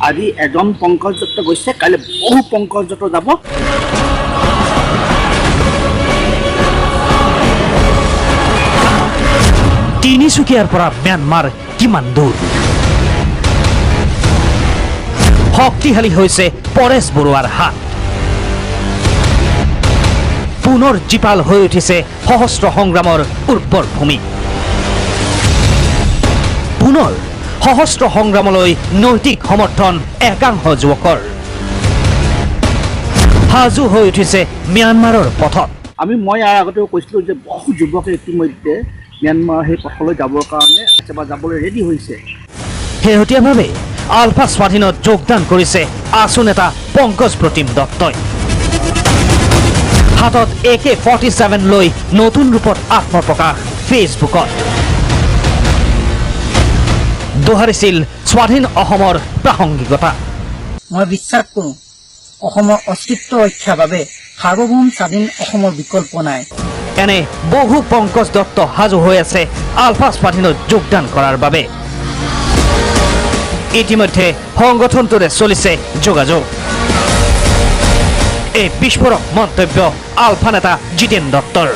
আজি এজন পংকজদত্ত গৈছে, কাইলৈ বহু পংকজদত্ত যাব। তিনিচুকীয়াৰ পৰা ম্যানমাৰ কিমান দূৰ? শক্তিশালী হৈছে পৰেশ বৰুৱাৰ হাত। পুনৰ জীপাল হৈ উঠিছে সহস্ৰ সংগ্ৰামৰ উৰ্বৰ ভূমি। পুনৰ সহস্ৰ সংগ্ৰামলৈ নৈতিক সমৰ্থন একাংশ যুৱকৰ। সাজু হৈ উঠিছে ম্যানমাৰৰ পথত। মই ইয়াৰ আগতেও কৈছিলোঁ যে বহু যুৱকে ইতিমধ্যে ম্যানমাৰ সেই পথলৈ যাবৰ কাৰণে বা যাবলৈ ৰেডি হৈছে। শেহতীয়াভাৱে আলফা স্বাধীনত যোগদান কৰিছে আছু নেতা পংকজ প্ৰতিম দত্তই। হাতত AK-47 লৈ নতুন ৰূপত আত্মপ্ৰকাশ ফেচবুকত। দোহাৰিছিল স্বাধীন অসমৰ প্ৰাসংগিকতা। মই বিশ্বাস কৰোঁ অসমৰ অস্তিত্ব ৰক্ষাৰ বাবে সাৰ্বভৌম স্বাধীন অসমৰ বিকল্প নাই। এনে বহু পংকজ দত্ত সাজু হৈ আছে আলফা স্বাধীনত যোগদান কৰাৰ বাবে। ইতিমধ্যে সংগঠনটোৰে চলিছে যোগাযোগ। এই বিস্ফোৰক মন্তব্য আলফা নেতা জিতেন দত্তৰ।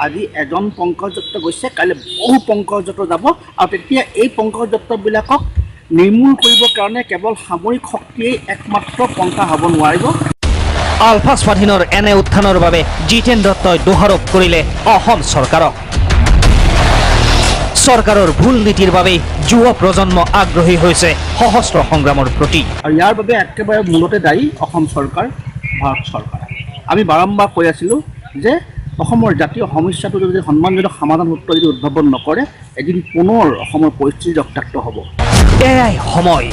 আজি এজন পংকজদত্ত গৈছে, কাইলৈ বহু পংকজদত্ত যাব, আৰু তেতিয়া এই পংকজদত্তবিলাকক নিৰ্মূল কৰিবৰ কাৰণে কেৱল সামৰিক শক্তিয়েই একমাত্ৰ পন্থা হ'ব নোৱাৰিব। আলফা স্বাধীনৰ এনে উত্থানৰ বাবে জিতেন দত্তই দোষাৰোপ কৰিলে অসম চৰকাৰক। চৰকাৰৰ ভুল নীতিৰ বাবে যুৱ প্ৰজন্ম আগ্ৰহী হৈছে সহস্ৰ সংগ্ৰামৰ প্ৰতি। আৰু ইয়াৰ বাবে একেবাৰে মূলতে দায়ী অসম চৰকাৰ, ভাৰত চৰকাৰ। আমি বাৰম্বাৰ কৈ আছিলোঁ যে অসমৰ জাতীয় সমস্যাটো যদি সন্মানজনক সমাধান সূত্ৰ যদি উদ্ভাৱন নকৰে, এদিন পুনৰ অসমৰ পৰিস্থিতি ৰক্তাক্ত হ'ব। এয়াই সময়,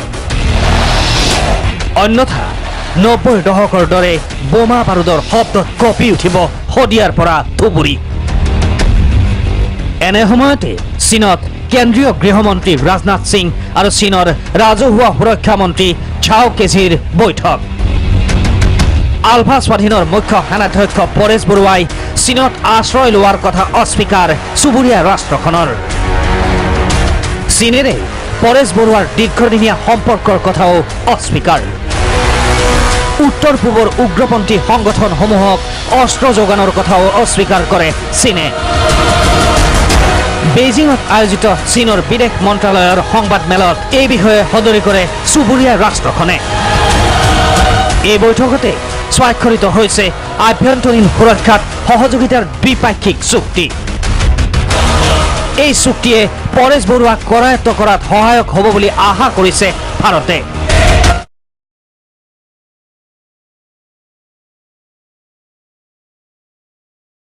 অন্যথা ৯০ৰ দশকৰ দৰে বোমা বাৰুদৰ শব্দত কঁপি উঠিব শদিয়াৰ পৰা ধুবুৰী। এনে সময়তে চীনত কেন্দ্ৰীয় গৃহমন্ত্ৰী ৰাজনাথ সিং আৰু চীনৰ ৰাজহুৱা সুৰক্ষা মন্ত্ৰী ঝাও কেঝিৰ বৈঠক। আলফা স্বাধীনৰ মুখ্য সেনাধ্যক্ষ পৰেশ বৰুৱাই চীনত আশ্ৰয় লোৱাৰ কথা অস্বীকাৰ চুবুৰীয়া ৰাষ্ট্ৰখনৰ। চীনেৰে পৰেশ বৰুৱাৰ দীৰ্ঘদিনীয়া সম্পৰ্কৰ কথাও অস্বীকাৰ। উত্তৰ পূবৰ উগ্ৰপন্থী সংগঠনসমূহক অস্ত্ৰ যোগানৰ কথাও অস্বীকাৰ কৰে চীনে। বেইজিঙত আয়োজিত চীনৰ বিদেশ মন্ত্ৰালয়ৰ সংবাদমেলত এই বিষয়ে সদৰি কৰে চুবুৰীয়া ৰাষ্ট্ৰখনে। এই বৈঠকতে স্বাক্ষৰিত হৈছে আভ্যন্তৰীণ সুৰক্ষাত সহযোগিতাৰ দ্বিপাক্ষিক চুক্তি। এই চুক্তিয়ে পৰেশ বৰুৱাক কৰায়ত্ব কৰাত সহায়ক হ'ব বুলি আশা কৰিছে ভাৰতে।